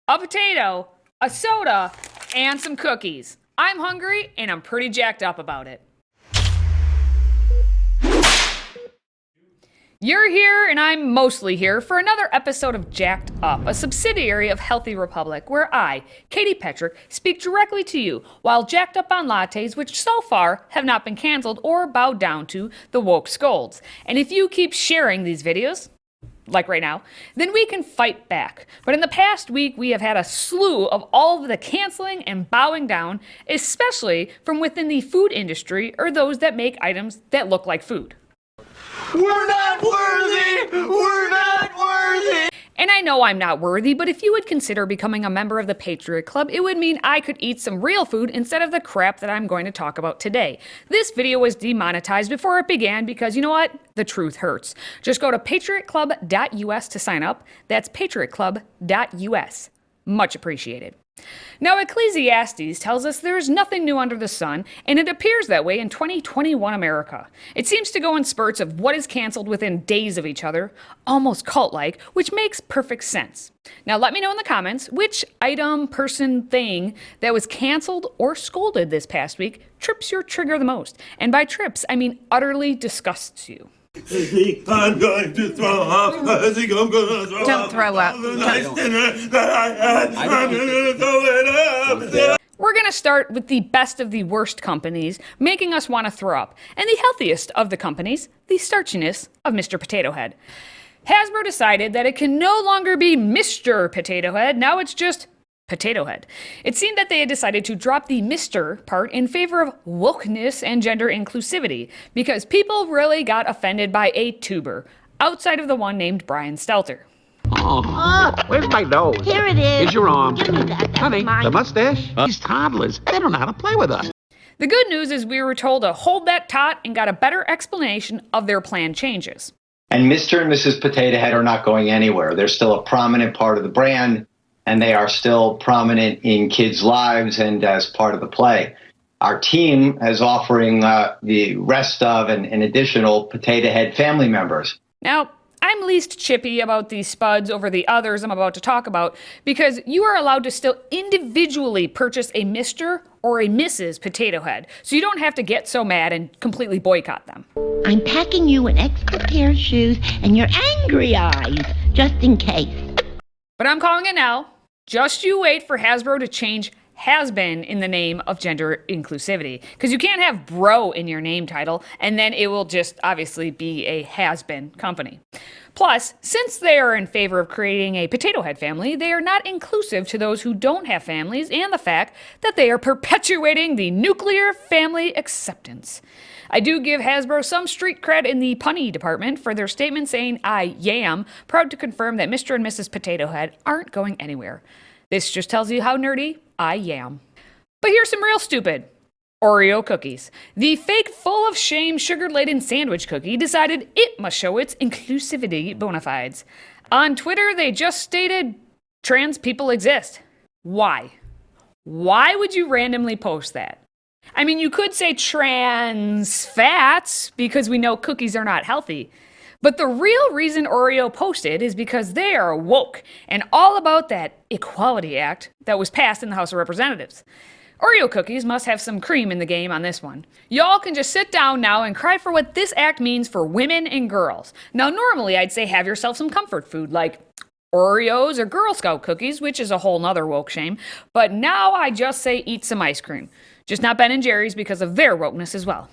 a potato, a soda, and some cookies. I'm hungry and I'm pretty jacked up about it. You're here, and I'm mostly here for another episode of Jacked Up, a subsidiary of Healthy Republic, where I, Katie Petrick, speak directly to you while jacked up on lattes, which so far have not been canceled or bowed down to the woke scolds. And if you keep sharing these videos, like right now, then we can fight back. But in the past week, we have had a slew of all of the canceling and bowing down, especially from within the food industry or those that make items that look like food. We're not worthy! We're not worthy! And I know I'm not worthy, but if you would consider becoming a member of the Patriot Club, it would mean I could eat some real food instead of the crap that I'm going to talk about today. This video was demonetized before it began because, you know what? The truth hurts. Just go to patriotclub.us to sign up. That's patriotclub.us. Much appreciated. Now, Ecclesiastes tells us there is nothing new under the sun, and it appears that way in 2021 America. It seems to go in spurts of what is canceled within days of each other, almost cult-like, which makes perfect sense. Now, let me know in the comments which item, person, thing that was canceled or scolded this past week trips your trigger the most. And by trips, I mean utterly disgusts you. I think I'm going to throw up. I think I'm going to throw up. Don't throw up. The nice dinner that I had, I'm going to throw it up. We're going to start with the best of the worst companies, making us want to throw up, and the healthiest of the companies, the starchiness of Mr. Potato Head. Hasbro decided that it can no longer be Mr. Potato Head, now it's just Potato Head. It seemed that they had decided to drop the Mr. part in favor of wokeness and gender inclusivity, because people really got offended by a tuber, outside of the one named Brian Stelter. Oh, where's my nose? Here it is. Here's your arm. Give me that. That's Honey, mine. the mustache? These toddlers, they don't know how to play with us. The good news is we were told to hold that tot and got a better explanation of their planned changes. And Mr. and Mrs. Potato Head are not going anywhere. They're still a prominent part of the brand, and they are still prominent in kids' lives and as part of the play. Our team is offering the rest of an additional Potato Head family members. Now, I'm least chippy about these spuds over the others I'm about to talk about because you are allowed to still individually purchase a Mr. or a Mrs. Potato Head, so you don't have to get so mad and completely boycott them. I'm packing you an extra pair of shoes and your angry eyes, just in case. But I'm calling it now. Just you wait for Hasbro to change has been in the name of gender inclusivity. Because you can't have bro in your name title, and then it will just obviously be a has-been company. Plus, since they are in favor of creating a Potato Head family, they are not inclusive to those who don't have families and the fact that they are perpetuating the nuclear family acceptance. I do give Hasbro some street cred in the punny department for their statement saying, I am proud to confirm that Mr. and Mrs. Potato Head aren't going anywhere. This just tells you how nerdy I am. But here's some real stupid. Oreo cookies. The fake full of shame sugar-laden sandwich cookie decided it must show its inclusivity bona fides. On Twitter, they just stated, trans people exist. Why? Why would you randomly post that? I mean, you could say trans fats because we know cookies are not healthy. But the real reason Oreo posted is because they are woke and all about that Equality Act that was passed in the House of Representatives. Oreo cookies must have some cream in the game on this one. Y'all can just sit down now and cry for what this act means for women and girls. Now, normally I'd say have yourself some comfort food like Oreos or Girl Scout cookies, which is a whole nother woke shame. But now I just say eat some ice cream. Just not Ben and Jerry's because of their wokeness as well.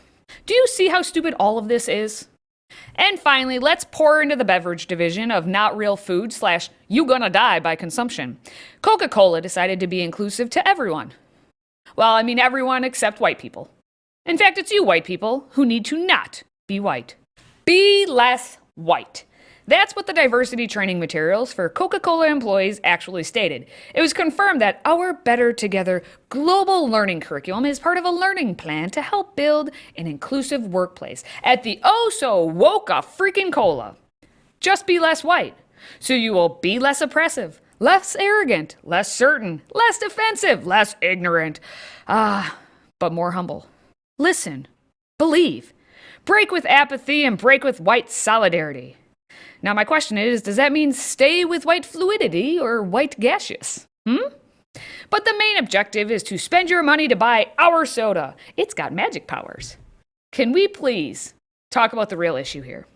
Do you see how stupid all of this is? And finally, let's pour into the beverage division of not real food / you gonna die by consumption. Coca-Cola decided to be inclusive to everyone. Well, I mean everyone except white people. In fact, it's you white people who need to not be white. Be less white. That's what the diversity training materials for Coca-Cola employees actually stated. It was confirmed that our Better Together global learning curriculum is part of a learning plan to help build an inclusive workplace at the oh-so-woke-a-freaking cola. Just be less white, so you will be less oppressive, less arrogant, less certain, less defensive, less ignorant, but more humble. Listen, believe, break with apathy and break with white solidarity. Now my question is, does that mean stay with white fluidity or white gaseous? But the main objective is to spend your money to buy our soda. It's got magic powers. Can we please talk about the real issue here?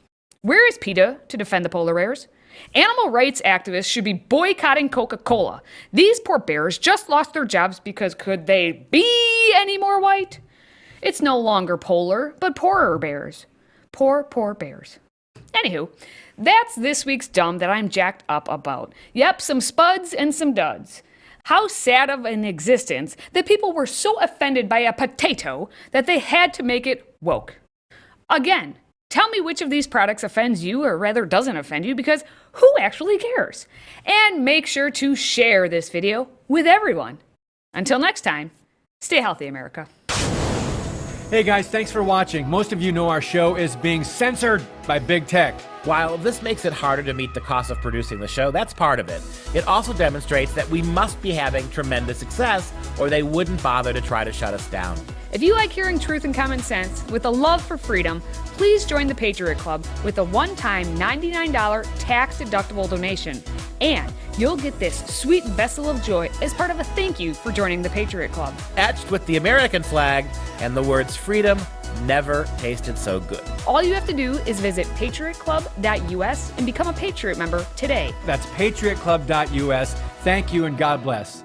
Where is PETA to defend the polar bears? Animal rights activists should be boycotting Coca-Cola. These poor bears just lost their jobs because could they be any more white? It's no longer polar, but poorer bears. Poor bears. Anywho, that's this week's dumb that I'm jacked up about. Yep, some spuds and some duds. How sad of an existence that people were so offended by a potato that they had to make it woke. Again, tell me which of these products offends you, or rather doesn't offend you, because who actually cares? And make sure to share this video with everyone. Until next time, stay healthy, America. Hey guys, thanks for watching. Most of you know our show is being censored by big tech. While this makes it harder to meet the cost of producing the show, that's part of it. It also demonstrates that we must be having tremendous success, or they wouldn't bother to try to shut us down. If you like hearing truth and common sense with a love for freedom, please join the Patriot Club with a one-time $99 tax-deductible donation. And you'll get this sweet vessel of joy as part of a thank you for joining the Patriot Club. Etched with the American flag and the words freedom never tasted so good. All you have to do is visit patriotclub.us and become a Patriot member today. That's patriotclub.us. Thank you and God bless.